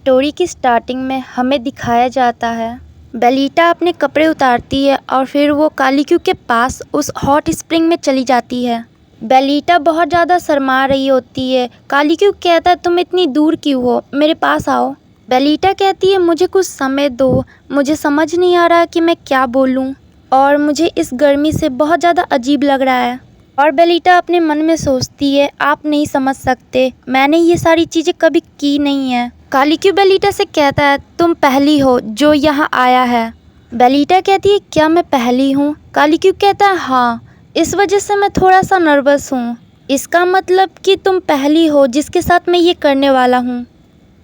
Story की starting में हमें दिखाया जाता है बेलिटा अपने कपड़े उतारती है और फिर वो कालीक्यू के पास उस हॉट स्प्रिंग में चली जाती है। बेलिटा बहुत ज़्यादा शर्मा रही होती है। कालीक्यू कहता है तुम इतनी दूर क्यों हो, मेरे पास आओ। बेलिटा कहती है मुझे कुछ समय दो, मुझे समझ नहीं आ रहा कि मैं क्या बोलूँ और मुझे इस गर्मी से बहुत ज़्यादा अजीब लग रहा है। और बेलिटा अपने मन में सोचती है आप नहीं समझ सकते, मैंने ये सारी चीज़ें कभी की नहीं है। कालीक्यू बेलिटा से कहता है तुम पहली हो जो यहाँ आया है। बेलिटा कहती है क्या मैं पहली हूँ? कालीक्यू कहता है हाँ, इस वजह से मैं थोड़ा सा नर्वस हूँ। इसका मतलब कि तुम पहली हो जिसके साथ मैं ये करने वाला हूँ।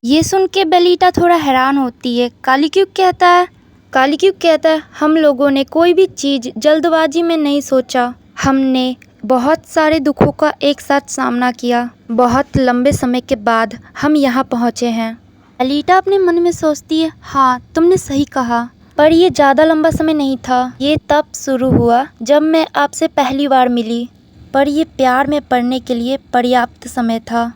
ये सुन के बेलिटा थोड़ा हैरान होती है। कालीक्यू कहता है हम लोगों ने कोई भी चीज़ जल्दबाजी में नहीं सोचा, हमने बहुत सारे दुखों का एक साथ सामना किया, बहुत लंबे समय के बाद हम यहाँ पहुँचे हैं। बेलिटा अपने मन में सोचती है हाँ तुमने सही कहा, पर ये ज़्यादा लंबा समय नहीं था। ये तब शुरू हुआ जब मैं आपसे पहली बार मिली, पर ये प्यार में पड़ने के लिए पर्याप्त समय था।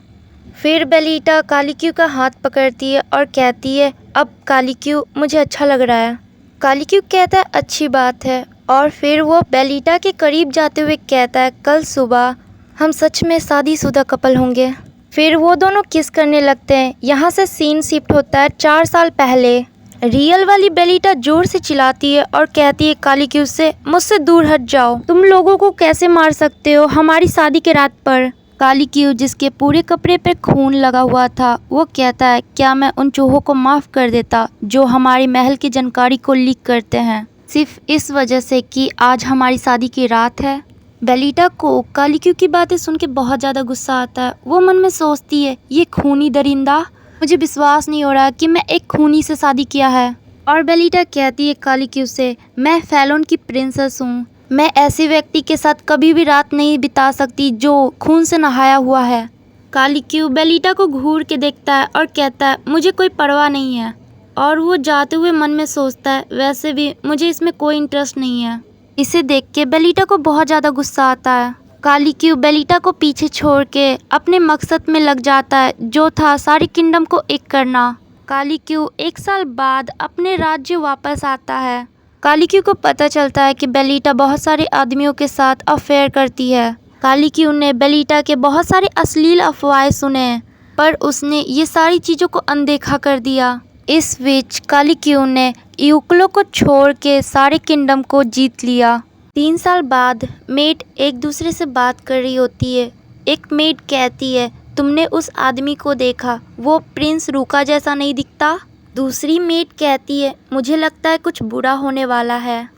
फिर बेलिटा कालीक्यू का हाथ पकड़ती है और कहती है अब कालीक्यू मुझे अच्छा लग रहा है। कालीक्यू कहता है अच्छी बात है और फिर वो बेलिटा के करीब जाते हुए कहता है कल सुबह हम सच में शादीशुदा कपल होंगे। फिर वो दोनों किस करने लगते हैं। यहाँ से सीन शिफ्ट होता है 4 साल पहले। रियल वाली बेलिटा जोर से चिल्लाती है और कहती है कालीक्यू से मुझसे दूर हट जाओ, तुम लोगों को कैसे मार सकते हो हमारी शादी के रात पर। कालीक्यू जिसके पूरे कपड़े पे खून लगा हुआ था वो कहता है क्या मैं उन चूहों को माफ़ कर देता जो हमारे महल की जानकारी को लीक करते हैं, सिर्फ इस वजह से कि आज हमारी शादी की रात है। बेलिटा को कालीक्यू की बातें सुन के बहुत ज़्यादा गुस्सा आता है। वो मन में सोचती है ये खूनी दरिंदा, मुझे विश्वास नहीं हो रहा कि मैं एक खूनी से शादी किया है। और बेलिटा कहती है कालीक्यू से मैं फैलोन की प्रिंसेस हूँ, मैं ऐसे व्यक्ति के साथ कभी भी रात नहीं बिता सकती जो खून से नहाया हुआ है। कालीक्यू बेलिटा को घूर के देखता है और कहता है मुझे कोई परवाह नहीं है। और वो जाते हुए मन में सोचता है वैसे भी मुझे इसमें कोई इंटरेस्ट नहीं है। इसे देख के बेलिटा को बहुत ज़्यादा गुस्सा आता है। कालीक्यू बेलिटा को पीछे छोड़ के अपने मकसद में लग जाता है जो था सारी किंगडम को एक करना। कालीक्यू 1 साल बाद अपने राज्य वापस आता है। कालीक्यू को पता चलता है कि बेलिटा बहुत सारे आदमियों के साथ अफेयर करती है। कालीक्यू ने बेलिटा के बहुत सारे अश्लील अफवाहें सुने, पर उसने ये सारी चीज़ों को अनदेखा कर दिया। इस बीच कालीक्यू ने यूक्लो को छोड़ के सारे किंगडम को जीत लिया। 3 साल बाद मेड एक दूसरे से बात कर रही होती है। एक मेड कहती है तुमने उस आदमी को देखा, वो प्रिंस रूका जैसा नहीं दिखता। दूसरी मेड कहती है मुझे लगता है कुछ बुरा होने वाला है।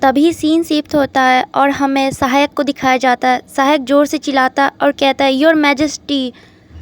तभी सीन शिफ्ट होता है और हमें सहायक को दिखाया जाता है। सहायक जोर से चिल्लाता और कहता है योर मैजेस्टी,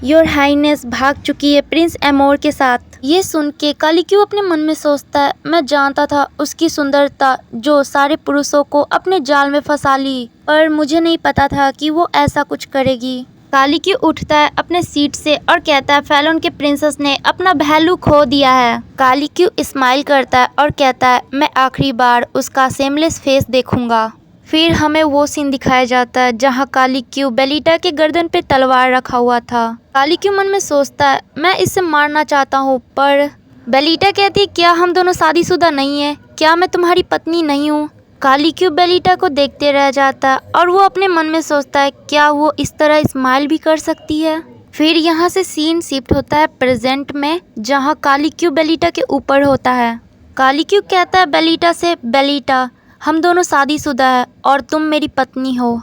योर हाइनेस भाग चुकी है प्रिंस एमोर के साथ। ये सुन के कालीक्यू अपने मन में सोचता है मैं जानता था उसकी सुंदरता जो सारे पुरुषों को अपने जाल में फंसा ली, पर मुझे नहीं पता था कि वो ऐसा कुछ करेगी। कालीक्यू उठता है अपने सीट से और कहता है फैलोन के प्रिंसेस ने अपना पहलू खो दिया है। कालीक्यू स्माइल करता है और कहता है मैं आखिरी बार उसका सेमलेस फेस देखूंगा। फिर हमें वो सीन दिखाया जाता है जहां कालीक्यू बेलिटा के गर्दन पे तलवार रखा हुआ था। कालीक्यू मन में सोचता है मैं इसे मारना चाहता हूँ, पर बेलिटा कहती है क्या हम दोनों शादीशुदा नहीं है, क्या मैं तुम्हारी पत्नी नहीं हूँ। कालीक्यू बेलिटा को देखते रह जाता है और वो अपने मन में सोचता है क्या वो इस तरह स्माइल भी कर सकती है। फिर यहाँ से सीन शिफ्ट होता है प्रेजेंट में जहाँ कालीक्यू बेलिटा के ऊपर होता है। कालीक्यू कहता है बेलिटा से बेलिटा हम दोनों शादीशुदा है और तुम मेरी पत्नी हो।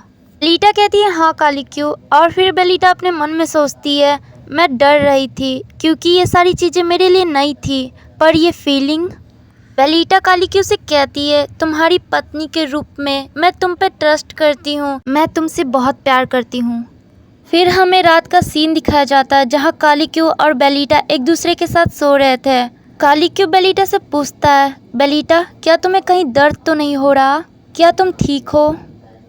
बेलिटा कहती है हाँ कालीक्यू। और फिर बेलिटा अपने मन में सोचती है मैं डर रही थी क्योंकि ये सारी चीज़ें मेरे लिए नई थी, पर ये फीलिंग। बेलिटा कालीक्यू से कहती है तुम्हारी पत्नी के रूप में मैं तुम पे ट्रस्ट करती हूँ, मैं तुमसे बहुत प्यार करती हूँ। फिर हमें रात का सीन दिखाया जाता है जहाँ कालीक्यू और बेलिटा एक दूसरे के साथ सो रहे थे। कालीक्यू बेलिटा से पूछता है बेलिटा क्या तुम्हें कहीं दर्द तो नहीं हो रहा, क्या तुम ठीक हो।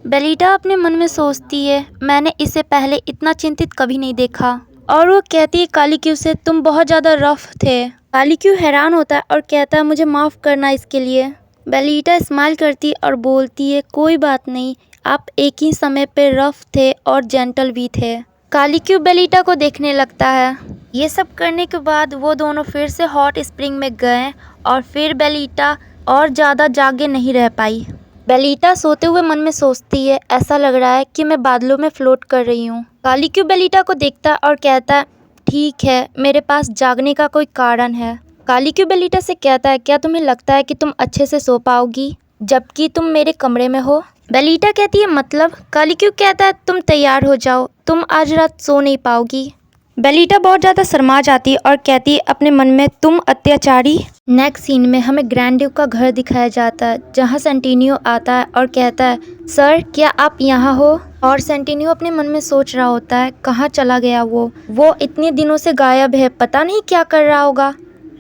बेलिटा अपने मन में सोचती है मैंने इसे पहले इतना चिंतित कभी नहीं देखा। और वो कहती है कालीक्यू से तुम बहुत ज़्यादा रफ थे। कालीक्यू हैरान होता है और कहता है मुझे माफ़ करना इसके लिए। बेलिटा स्माइल करती और बोलती है कोई बात नहीं, आप एक ही समय पे रफ थे और जेंटल भी थे। कालीक्यू बेलिटा को देखने लगता है। ये सब करने के बाद वो दोनों फिर से हॉट स्प्रिंग में गए और फिर बेलिटा और ज़्यादा जागे नहीं रह पाई। बेलिटा सोते हुए मन में सोचती है, ऐसा लग रहा है कि मैं बादलों में फ्लोट कर रही हूँ। कालीक्यू बेलिटा को देखता और कहता है, ठीक है, मेरे पास जागने का कोई कारण है। कालीक्यू बेलिटा से कहता है, क्या तुम्हें लगता है कि तुम अच्छे से सो पाओगी जबकि तुम मेरे कमरे में हो? बेलिटा कहती है, मतलब? कालीक्यू कहता है, तुम तैयार हो जाओ, तुम आज रात सो नहीं पाओगी। बेलिटा बहुत ज़्यादा शर्मा जाती है और कहती है अपने मन में, तुम अत्याचारी। नेक्स्ट सीन में हमें ग्रैंड ड्यूक का घर दिखाया जाता है जहां सेंटिनियो आता है और कहता है, सर क्या आप यहाँ हो? और सेंटिनियो अपने मन में सोच रहा होता है, कहाँ चला गया वो इतने दिनों से गायब है, पता नहीं क्या कर रहा होगा।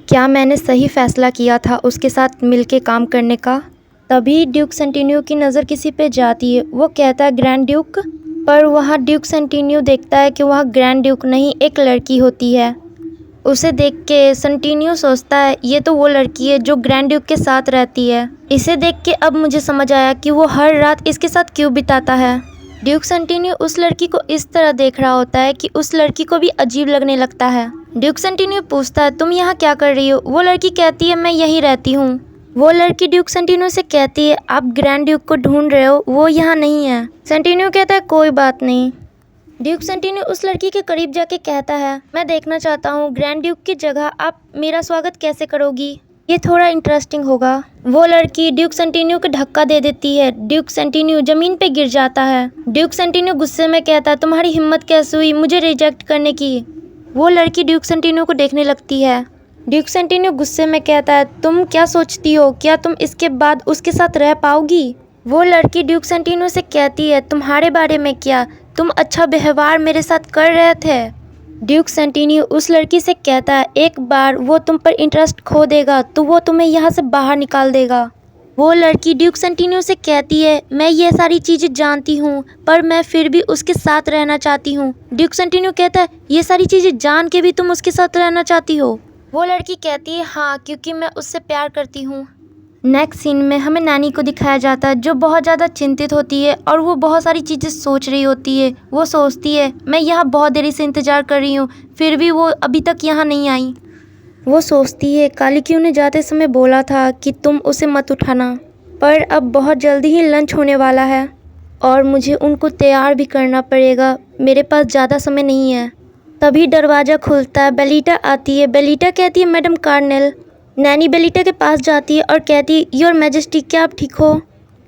क्या मैंने सही फैसला किया था उसके साथ मिलके काम करने का? तभी ड्यूक सेंटिनियो की नज़र किसी पे जाती है। वो कहता है, ग्रैंड ड्यूक। पर वहाँ ड्यूक सेंटिनियो देखता है कि वहाँ ग्रैंड ड्यूक नहीं, एक लड़की होती है। उसे देख के सेंटिनियो सोचता है, ये तो वो लड़की है जो ग्रैंड ड्यूक के साथ रहती है। इसे देख के अब मुझे समझ आया कि वो हर रात इसके साथ क्यों बिताता है। ड्यूक सेंटिनियो उस लड़की को इस तरह देख रहा होता है कि उस लड़की को भी अजीब लगने लगता है। ड्यूक सेंटिनियो पूछता है, तुम यहाँ क्या कर रही हो? वो लड़की कहती है, मैं यहीं रहती हूँ। वो लड़की ड्यूक सेंटिनियो से कहती है, आप ग्रैंड ड्यूक को ढूंढ रहे हो, वो यहाँ नहीं है। सेंटिनियो कहता है, कोई बात नहीं। ड्यूक सेंटिनियो उस लड़की के करीब जाके कहता है, मैं देखना चाहता हूँ ग्रैंड ड्यूक की जगह आप मेरा स्वागत कैसे करोगी, ये थोड़ा इंटरेस्टिंग होगा। वो लड़की ड्यूक सेंटिनियो को धक्का दे देती है। ड्यूक सेंटिनियो जमीन पे गिर जाता है। ड्यूक सेंटिनियो गुस्से में कहता है, तुम्हारी हिम्मत कैसे हुई मुझे रिजेक्ट करने की? वो लड़की ड्यूक सेंटिनियो को देखने लगती है। ड्यूक सेंटिनियो गुस्से में कहता है, तुम क्या सोचती हो, क्या तुम इसके बाद उसके साथ रह पाओगी? वो लड़की ड्यूक सेंटिनियो से कहती है, तुम्हारे बारे में क्या, तुम अच्छा व्यवहार मेरे साथ कर रहे थे। ड्यूक सेंटिनियो उस लड़की से कहता है, एक बार वो तुम पर इंटरेस्ट खो देगा तो वो तुम्हें यहाँ से बाहर निकाल देगा। वो लड़की ड्यूक सेंटिनियो से कहती है, मैं ये सारी चीज़ें जानती हूँ पर मैं फिर भी उसके साथ रहना चाहती हूँ। ड्यूक सेंटिनियो कहता है, ये सारी चीज़ें जान के भी तुम उसके साथ रहना चाहती हो? वो लड़की कहती है, हाँ, क्योंकि मैं उससे प्यार करती हूँ। नेक्स्ट सीन में हमें नैनी को दिखाया जाता है जो बहुत ज़्यादा चिंतित होती है और वो बहुत सारी चीज़ें सोच रही होती है। वो सोचती है, मैं यहाँ बहुत देरी से इंतज़ार कर रही हूँ फिर भी वो अभी तक यहाँ नहीं आई। वो सोचती है, कालीक्यू ने जाते समय बोला था कि तुम उसे मत उठाना, पर अब बहुत जल्दी ही लंच होने वाला है और मुझे उनको तैयार भी करना पड़ेगा, मेरे पास ज़्यादा समय नहीं है। तभी दरवाज़ा खुलता है, बेलिटा आती है। बेलिटा कहती है, मैडम कार्नेल। नैनी बेलिटा के पास जाती है और कहती है, योर मैजेस्टी, क्या आप ठीक हो?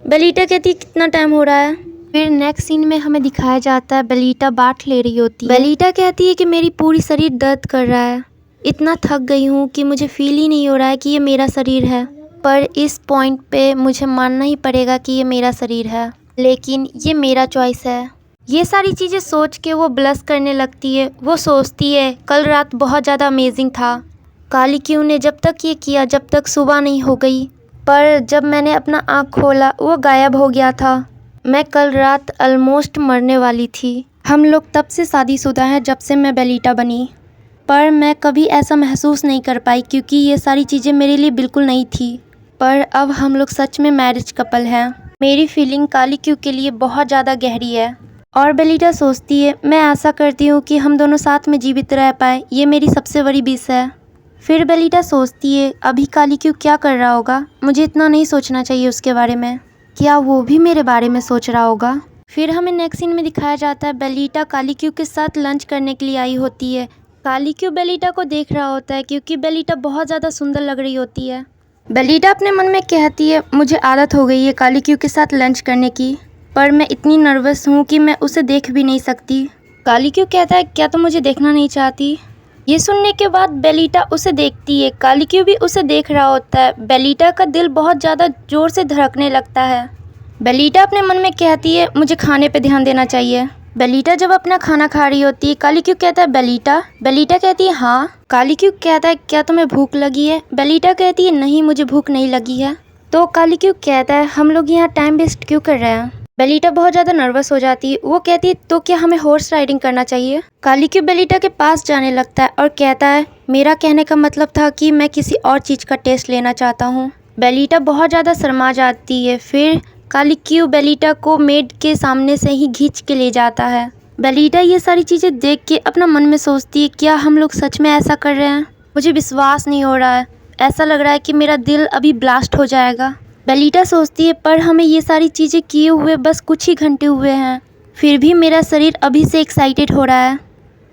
बेलिटा कहती है, कितना टाइम हो रहा है? फिर नेक्स्ट सीन में हमें दिखाया जाता है बेलिटा बाट ले रही होती है। बेलिटा कहती है कि मेरी पूरी शरीर दर्द कर रहा है, इतना थक गई हूँ कि मुझे फील ही नहीं हो रहा है कि ये मेरा शरीर है। पर इस पॉइंट पे मुझे मानना ही पड़ेगा कि ये मेरा शरीर है, लेकिन ये मेरा चॉइस है। ये सारी चीज़ें सोच के वो ब्लश करने लगती है। वो सोचती है, कल रात बहुत ज़्यादा अमेजिंग था। कालीक्यू ने जब तक ये किया जब तक सुबह नहीं हो गई, पर जब मैंने अपना आँख खोला वो गायब हो गया था। मैं कल रात ऑलमोस्ट मरने वाली थी। हम लोग तब से शादीशुदा हैं जब से मैं बेलिटा बनी, पर मैं कभी ऐसा महसूस नहीं कर पाई क्योंकि ये सारी चीज़ें मेरे लिए बिल्कुल नहीं थी। पर अब हम लोग सच में मैरिज कपल हैं। मेरी फीलिंग कालीक्यू के लिए बहुत ज़्यादा गहरी है। और बेलिटा सोचती है, मैं आशा करती हूँ कि हम दोनों साथ में जीवित रह पाए, ये मेरी सबसे बड़ी विश है। फिर बेलिटा सोचती है, अभी कालीक्यू क्या कर रहा होगा, मुझे इतना नहीं सोचना चाहिए उसके बारे में, क्या वो भी मेरे बारे में सोच रहा होगा? फिर हमें नेक्स्ट सीन में दिखाया जाता है बेलिटा कालीक्यू के साथ लंच करने के लिए आई होती है। कालीक्यू बेलिटा को देख रहा होता है क्योंकि बेलिटा बहुत ज़्यादा सुंदर लग रही होती है। बेलिटा अपने मन में कहती है, मुझे आदत हो गई है कालीक्यू के साथ लंच करने की, पर मैं इतनी नर्वस हूँ कि मैं उसे देख भी नहीं सकती। कालीक्यू कहता है, क्या तुम मुझे देखना नहीं चाहती? ये सुनने के बाद बेलिटा उसे देखती है। कालीक्यू भी उसे देख रहा होता है। बेलिटा का दिल बहुत ज़्यादा ज़ोर से धड़कने लगता है। बेलिटा अपने मन में कहती है, मुझे खाने पे ध्यान देना चाहिए। बेलिटा जब अपना खाना खा रही होती है, कालीक्यू कहता है, बेलिटा? बेलिटा कहती है, हाँ। कालीक्यू कहता है, क्या तुम्हें भूख लगी है? बेलिटा कहती है, नहीं, मुझे भूख नहीं लगी है। तो कालीक्यू कहता है, हम लोग यहाँ टाइम वेस्ट क्यों कर रहे हैं? बेलिटा बहुत ज़्यादा नर्वस हो जाती है। वो कहती है, तो क्या हमें हॉर्स राइडिंग करना चाहिए? कालीक्यू बेलिटा के पास जाने लगता है और कहता है, मेरा कहने का मतलब था कि मैं किसी और चीज़ का टेस्ट लेना चाहता हूँ। बेलिटा बहुत ज़्यादा शर्मा जाती है। फिर कालीक्यू बेलिटा को मेड के सामने से ही खींच के ले जाता है। बेलिटा ये सारी चीज़ें देख के अपना मन में सोचती है, क्या हम लोग सच में ऐसा कर रहे हैं? मुझे विश्वास नहीं हो रहा है, ऐसा लग रहा है कि मेरा दिल अभी ब्लास्ट हो जाएगा। बेलिटा सोचती है, पर हमें ये सारी चीज़ें किए हुए बस कुछ ही घंटे हुए हैं, फिर भी मेरा शरीर अभी से एक्साइटेड हो रहा है।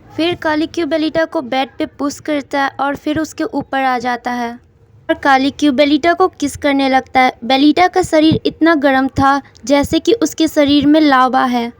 फिर कालीक्यू बेलिटा को बेड पे पुश करता है और फिर उसके ऊपर आ जाता है और कालीक्यू बेलिटा को किस करने लगता है। बेलिटा का शरीर इतना गर्म था जैसे कि उसके शरीर में लावा है।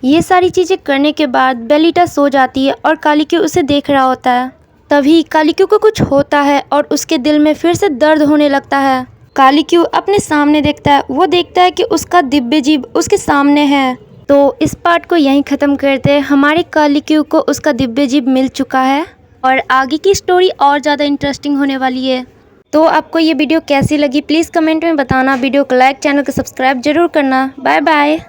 ये सारी चीज़ें करने के बाद बेलिटा सो जाती है और कालीक्यू उसे देख रहा होता है। तभी कालीक्यू को कुछ होता है और उसके दिल में फिर से दर्द होने लगता है। कालीक्यू अपने सामने देखता है, वो देखता है कि उसका दिव्य जीव उसके सामने है। तो इस पार्ट को यहीं ख़त्म करते हैं। हमारे कालीक्यू को उसका दिव्य जीव मिल चुका है और आगे की स्टोरी और ज़्यादा इंटरेस्टिंग होने वाली है। तो आपको ये वीडियो कैसी लगी प्लीज़ कमेंट में बताना। वीडियो को लाइक, चैनल को सब्सक्राइब जरूर करना। Bye bye.